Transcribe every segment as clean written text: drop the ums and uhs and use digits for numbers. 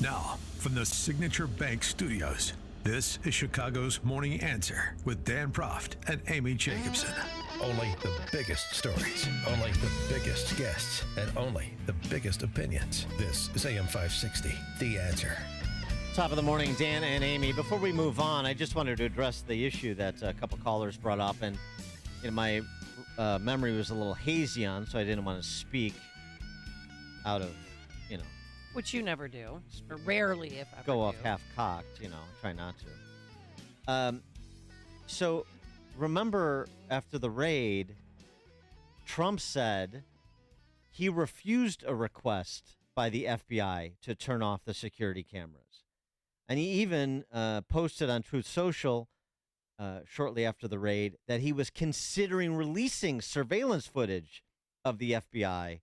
Now, from the Signature Bank Studios, this is Chicago's Morning Answer with Dan Proft and Amy Jacobson. Only the biggest stories, only the biggest guests, and only the biggest opinions. This is AM 560, The Answer. Top of the morning, Dan and Amy. Before we move on, I just wanted to address the issue that a couple callers brought up, and my memory was a little hazy on, so I didn't want to speak out of, Which you never do, or rarely, if ever. Go off half-cocked, try not to. So, remember, after the raid, Trump said he refused a request by the FBI to turn off the security cameras. And he even posted on Truth Social shortly after the raid that he was considering releasing surveillance footage of the FBI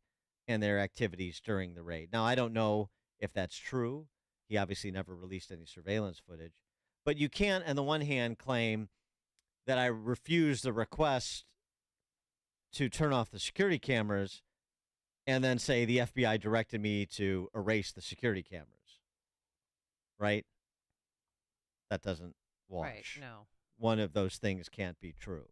and their activities during the raid. Now, I don't know if that's true. He obviously never released any surveillance footage. But you can't, on the one hand, claim that I refused the request to turn off the security cameras and then say the FBI directed me to erase the security cameras. Right? That doesn't wash. Right, no. One of those things can't be true.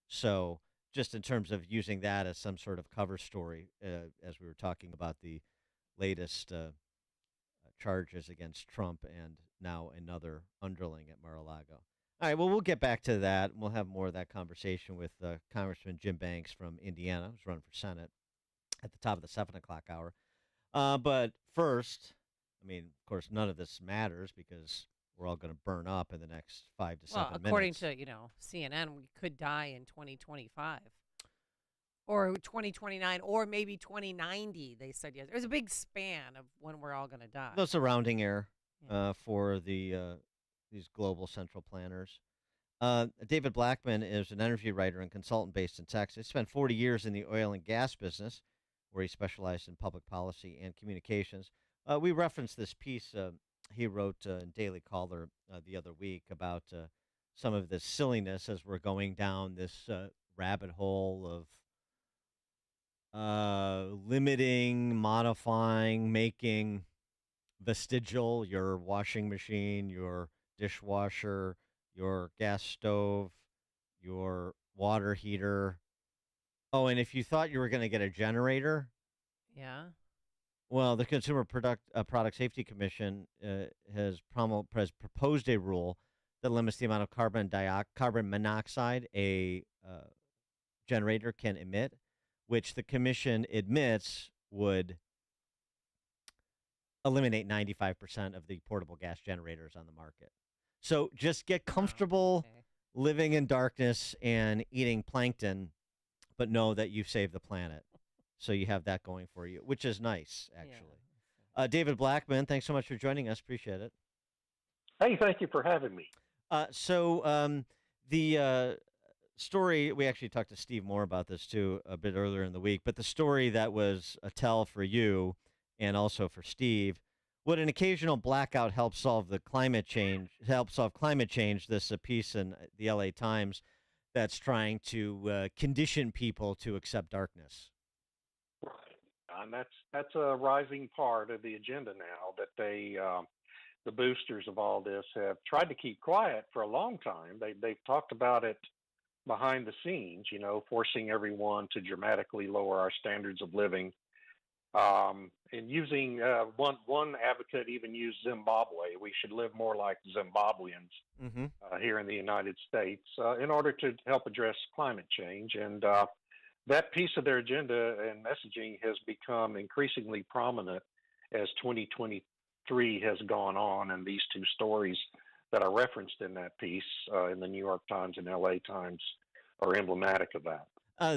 So just in terms of using that as some sort of cover story, as we were talking about the latest charges against Trump and now another underling at Mar-a-Lago. All right, well, we'll get back to that. We'll have more of that conversation with Congressman Jim Banks from Indiana, who's running for Senate, at the top of the 7 o'clock hour. But first, of course, none of this matters because we're all going to burn up in the next 5 to 7 minutes. Well, according to, CNN, we could die in 2025 or 2029 or maybe 2090, they said. Yes. There's a big span of when we're all going to die. That's a rounding error for these global central planners. David Blackmon is an energy writer and consultant based in Texas. He spent 40 years in the oil and gas business, where he specialized in public policy and communications. We referenced this piece he wrote in Daily Caller the other week about some of the silliness as we're going down this rabbit hole of limiting, modifying, making vestigial your washing machine, your dishwasher, your gas stove, your water heater. Oh, and if you thought you were going to get a generator. Yeah. Well, the Consumer Product Safety Commission has proposed a rule that limits the amount of carbon monoxide a generator can emit, which the commission admits would eliminate 95% of the portable gas generators on the market. So just get comfortable living in darkness and eating plankton, but know that you've saved the planet. So you have that going for you, which is nice, actually. Yeah. David Blackmon, thanks so much for joining us. Appreciate it. Hey, thank you for having me. So the story, we actually talked to Steve Moore about this, too, a bit earlier in the week, but the story that was a tell for you and also for Steve, would an occasional blackout help solve climate change? This a piece in the LA Times that's trying to condition people to accept darkness. Right, and that's a rising part of the agenda now that the boosters of all this have tried to keep quiet for a long time. They've talked about it behind the scenes, forcing everyone to dramatically lower our standards of living. And using one advocate even used Zimbabwe. We should live more like Zimbabweans here in the United States in order to help address climate change. And that piece of their agenda and messaging has become increasingly prominent as 2023 has gone on, and these two stories that are referenced in that piece in the New York Times and LA Times are emblematic of that.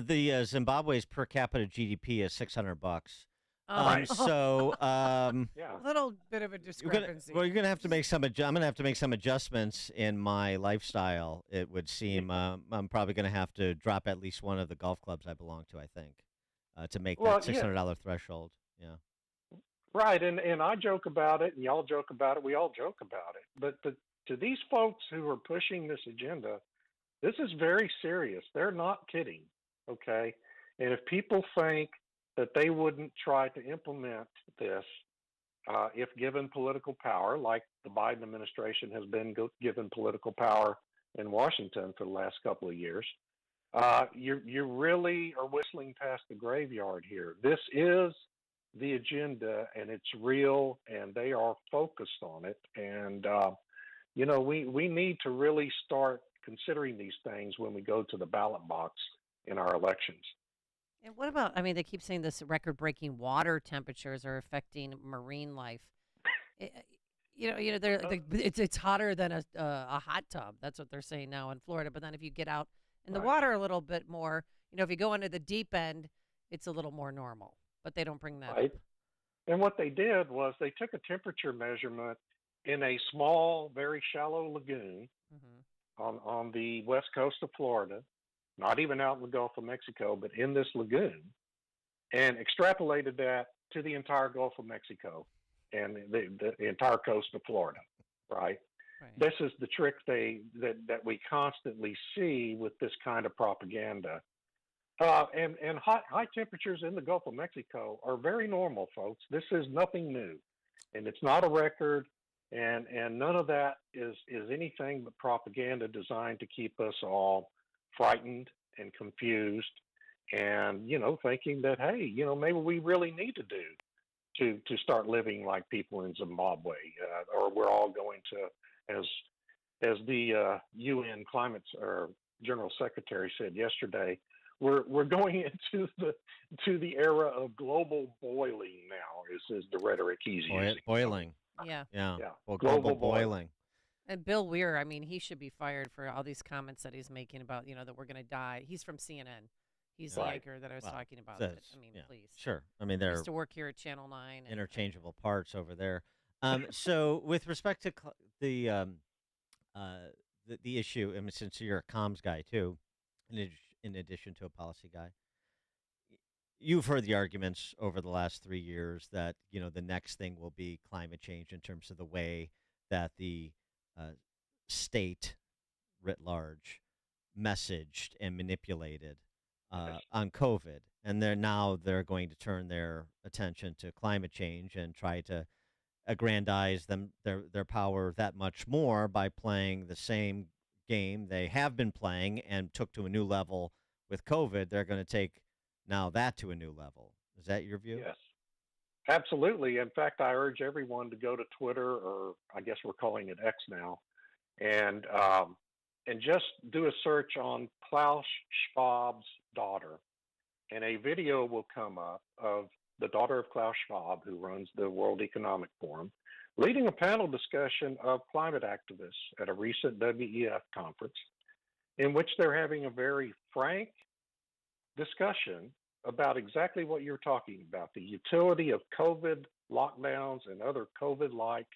The Zimbabwe's per capita GDP is $600. Yeah. Yeah. A little bit of a discrepancy. You're gonna have to make some. I'm gonna have to make some adjustments in my lifestyle. It would seem I'm probably gonna have to drop at least one of the golf clubs I belong to. I think to make that $600 threshold. Yeah. Right, and I joke about it, and y'all joke about it. We all joke about it. But to these folks who are pushing this agenda, this is very serious. They're not kidding. Okay, and if people think that they wouldn't try to implement this, if given political power, like the Biden administration has been given political power in Washington for the last couple of years, you really are whistling past the graveyard here. This is the agenda, and it's real, and they are focused on it. And we need to really start considering these things when we go to the ballot box in our elections. And what about, I mean, they keep saying this record-breaking water temperatures are affecting marine life. I- it's hotter than a hot tub. That's what they're saying now in Florida. But then if you get out in the Right. water a little bit more, if you go into the deep end, it's a little more normal. But they don't bring that Right. up. And what they did was they took a temperature measurement in a small, very shallow lagoon Hmm. on the west coast of Florida, not even out in the Gulf of Mexico, but in this lagoon, and extrapolated that to the entire Gulf of Mexico and the entire coast of Florida, right? Right. This is the trick that we constantly see with this kind of propaganda. And high temperatures in the Gulf of Mexico are very normal, folks. This is nothing new, and it's not a record, and none of that is anything but propaganda designed to keep us all frightened and confused, and thinking that, hey, maybe we really need to start living like people in Zimbabwe, or we're all going to, as the UN climate or General Secretary said yesterday, we're going into the era of global boiling now. Is the rhetoric he's using? Boiling. Yeah. Yeah. Yeah. Well, Global global boiling. And Bill Weir, I mean, he should be fired for all these comments that he's making about, that we're going to die. He's from CNN. He's the Right. anchor that I was Well, talking about. says- But, I mean, yeah, please. Sure. I mean, He they're used to work here at Channel 9. And, interchangeable parts over there. So with respect to the issue, I mean, since you're a comms guy too, in addition to a policy guy, you've heard the arguments over the last 3 years that the next thing will be climate change in terms of the way that the state writ large messaged and manipulated Yes. on COVID, and they're going to turn their attention to climate change and try to aggrandize their power that much more by playing the same game they have been playing and took to a new level with COVID. They're going to take now that to a new level. Is that your view? Yes. Absolutely. In fact, I urge everyone to go to Twitter, or I guess we're calling it X now, and just do a search on Klaus Schwab's daughter, and a video will come up of the daughter of Klaus Schwab, who runs the World Economic Forum, leading a panel discussion of climate activists at a recent WEF conference, in which they're having a very frank discussion about exactly what you're talking about, the utility of COVID lockdowns and other COVID-like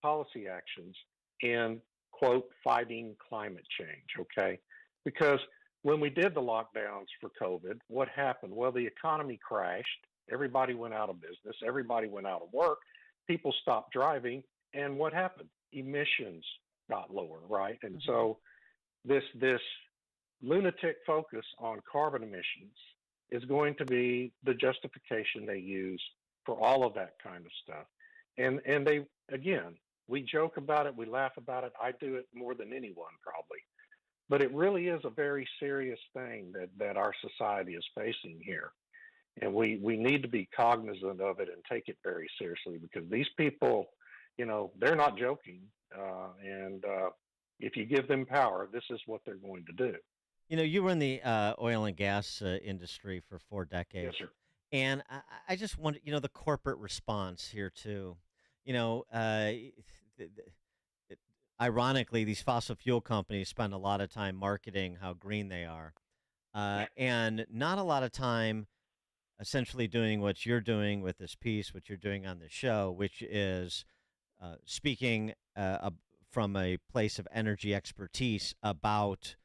policy actions in, quote, fighting climate change, okay? Because when we did the lockdowns for COVID, what happened? Well, the economy crashed. Everybody went out of business. Everybody went out of work. People stopped driving. And what happened? Emissions got lower, right? And so this lunatic focus on carbon emissions is going to be the justification they use for all of that kind of stuff. And they, again, we joke about it, we laugh about it. I do it more than anyone probably. But it really is a very serious thing that our society is facing here. And we need to be cognizant of it and take it very seriously, because these people, they're not joking. And if you give them power, this is what they're going to do. You were in the oil and gas industry for 4 decades. Yes, sir. And I just wonder, the corporate response here too. Ironically, these fossil fuel companies spend a lot of time marketing how green they are, and not a lot of time essentially doing what you're doing with this piece, what you're doing on the show, which is speaking from a place of energy expertise about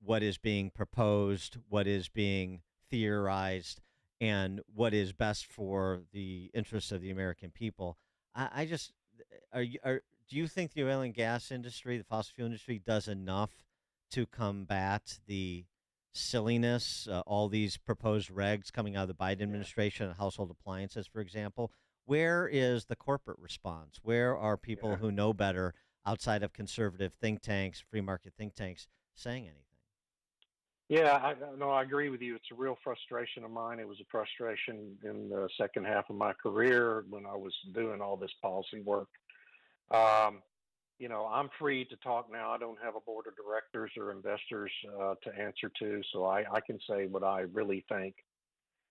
what is being proposed, what is being theorized, and what is best for the interests of the American people. I just do you think the oil and gas industry, the fossil fuel industry, does enough to combat the silliness, all these proposed regs coming out of the Biden administration on household appliances, for example? Where is the corporate response? Where are people Yeah. who know better outside of conservative think tanks, free market think tanks, saying anything? Yeah, no, I agree with you. It's a real frustration of mine. It was a frustration in the second half of my career when I was doing all this policy work. Um, I'm free to talk now. I don't have a board of directors or investors to answer to, so I can say what I really think.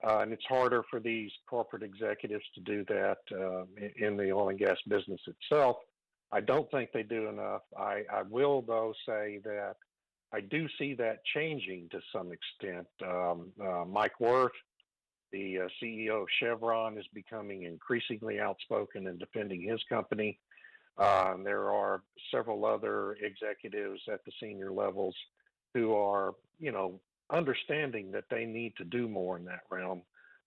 And it's harder for these corporate executives to do that in the oil and gas business itself. I don't think they do enough. I will, though, say that I do see that changing to some extent. Mike Wirth, the CEO of Chevron, is becoming increasingly outspoken in defending his company. There are several other executives at the senior levels who are, understanding that they need to do more in that realm.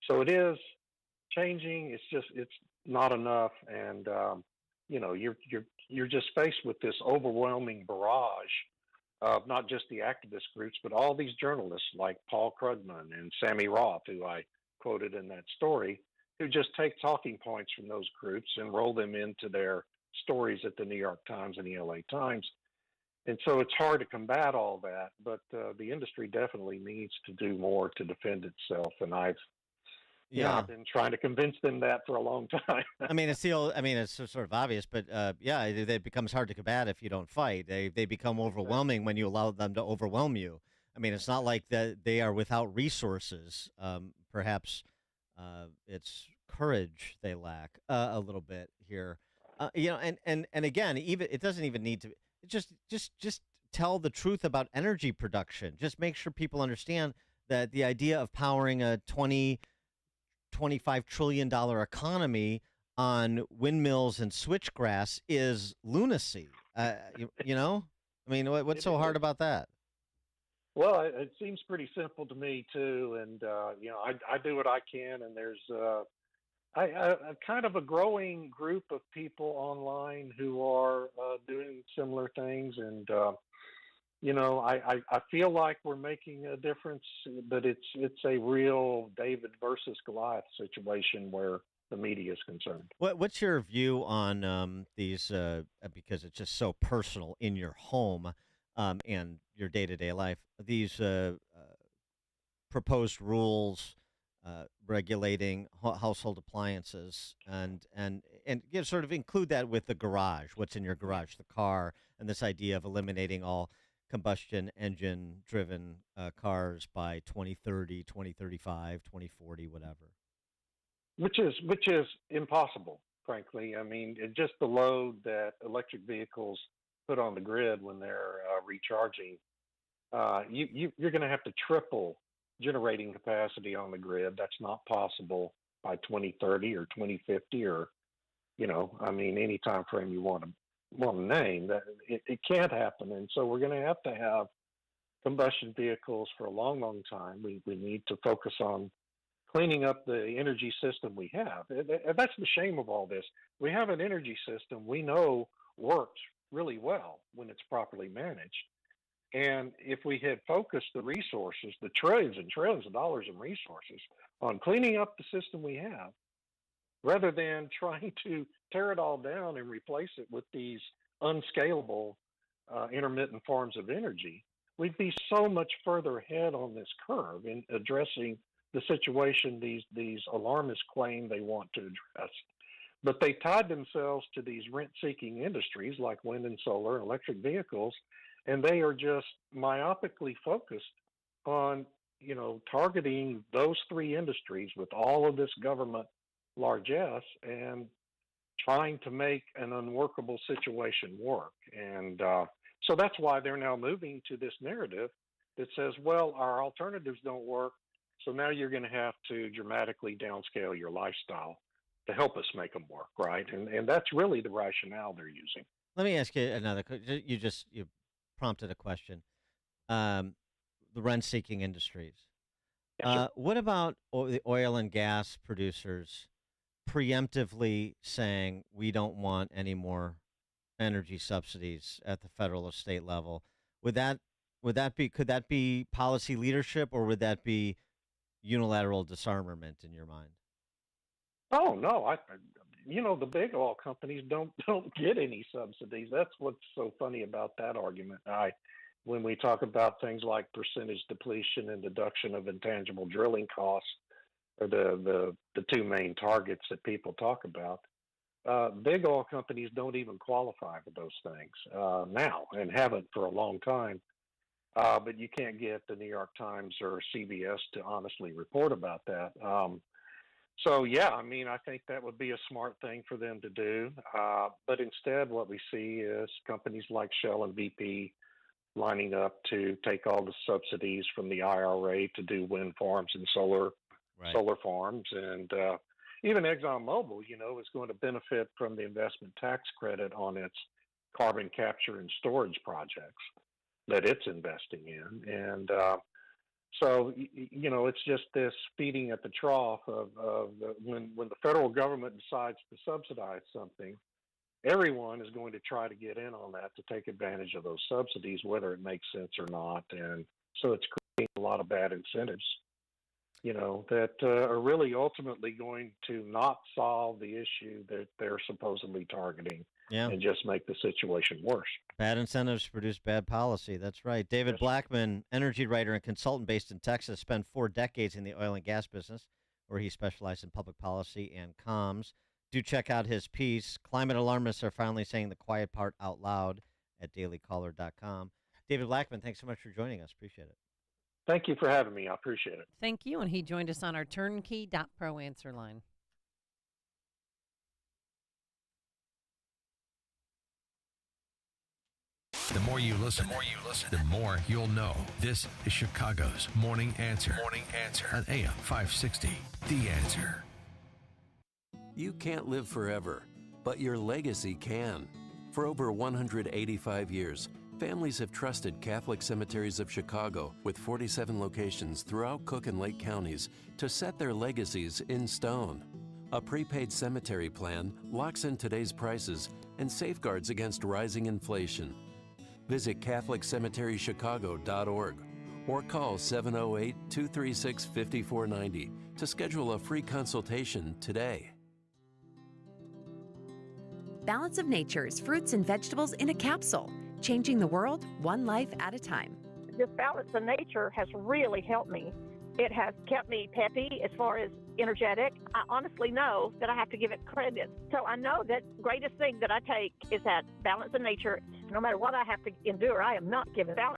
So it is changing. It's not enough, and you're just faced with this overwhelming barrage of not just the activist groups, but all these journalists like Paul Krugman and Sammy Roth, who I quoted in that story, who just take talking points from those groups and roll them into their stories at the New York Times and the LA Times. And so it's hard to combat all that, but the industry definitely needs to do more to defend itself. And I've been trying to convince them that for a long time. I mean, it's sort of obvious, but it becomes hard to combat if you don't fight. They become overwhelming when you allow them to overwhelm you. I mean, it's not like that they are without resources. Perhaps it's courage they lack a little bit here. And again, even it doesn't even need to. Just tell the truth about energy production. Just make sure people understand that the idea of powering a $25 trillion economy on windmills and switchgrass is lunacy. I mean, what's so hard about that? Well, it seems pretty simple to me too, and I do what I can, and there's a kind of a growing group of people online who are doing similar things, and I feel like we're making a difference, but it's a real David versus Goliath situation where the media is concerned. What's your view on these? Because it's just so personal in your home and your day-to-day life. These proposed rules regulating household appliances and sort of include that with the garage, what's in your garage, the car, and this idea of eliminating all combustion engine driven cars by 2030, 2035, 2040, whatever. Which is impossible, frankly. I mean, just the load that electric vehicles put on the grid when they're recharging, you're going to have to triple generating capacity on the grid. That's not possible by 2030 or 2050 or, any time frame you want to name. That it can't happen. And so we're going to have combustion vehicles for a long, long time. We need to focus on cleaning up the energy system we have. And that's the shame of all this. We have an energy system we know works really well when it's properly managed. And if we had focused the resources, the trillions and trillions of dollars in resources, on cleaning up the system we have, rather than trying to tear it all down and replace it with these unscalable intermittent forms of energy, we'd be so much further ahead on this curve in addressing the situation these alarmists claim they want to address. But they tied themselves to these rent-seeking industries like wind and solar and electric vehicles, and they are just myopically focused on, targeting those three industries with all of this government largesse and trying to make an unworkable situation work. And so that's why they're now moving to this narrative that says, well, our alternatives don't work, so now you're going to have to dramatically downscale your lifestyle to help us make them work, right? And that's really the rationale they're using. Let me ask you another. You prompted a question. The rent-seeking industries. What about the oil and gas producers preemptively saying we don't want any more energy subsidies at the federal or state level? Could that be policy leadership, or would that be unilateral disarmament in your mind? Oh no, the big oil companies don't get any subsidies. That's what's so funny about that argument. When we talk about things like percentage depletion and deduction of intangible drilling costs, are the two main targets that people talk about. Big oil companies don't even qualify for those things now, and haven't for a long time. But you can't get the New York Times or CBS to honestly report about that. So, yeah, I mean, I think that would be a smart thing for them to do. But instead, what we see is companies like Shell and BP lining up to take all the subsidies from the IRA to do wind farms and solar farms. And even ExxonMobil, is going to benefit from the investment tax credit on its carbon capture and storage projects that it's investing in. And so, it's just this feeding at the trough of when the federal government decides to subsidize something, everyone is going to try to get in on that to take advantage of those subsidies, whether it makes sense or not. And so it's creating a lot of bad incentives, that are really ultimately going to not solve the issue that they're supposedly targeting. Yeah. And just make the situation worse. Bad incentives produce bad policy. That's right. David Blackmon, energy writer and consultant based in Texas, spent 4 decades in the oil and gas business, where he specialized in public policy and comms. Do check out his piece. Climate alarmists are finally saying the quiet part out loud at dailycaller.com. David Blackmon, thanks so much for joining us. Appreciate it. Thank you for having me. I appreciate it. Thank you. And he joined us on our turnkey.pro answer line. The more you listen, the more you'll know. This is Chicago's Morning Answer. Morning Answer on AM 560. The Answer. You can't live forever, but your legacy can. For over 185 years, families have trusted Catholic Cemeteries of Chicago, with 47 locations throughout Cook and Lake counties, to set their legacies in stone. A prepaid cemetery plan locks in today's prices and safeguards against rising inflation. Visit CatholicCemeteryChicago.org or call 708-236-5490 to schedule a free consultation today. Balance of Nature's fruits and vegetables in a capsule, changing the world one life at a time. This Balance of Nature has really helped me. It has kept me peppy as far as energetic. I honestly know that I have to give it credit. So I know that greatest thing that I take is that Balance of Nature. No matter what I have to endure, I am not giving Balance.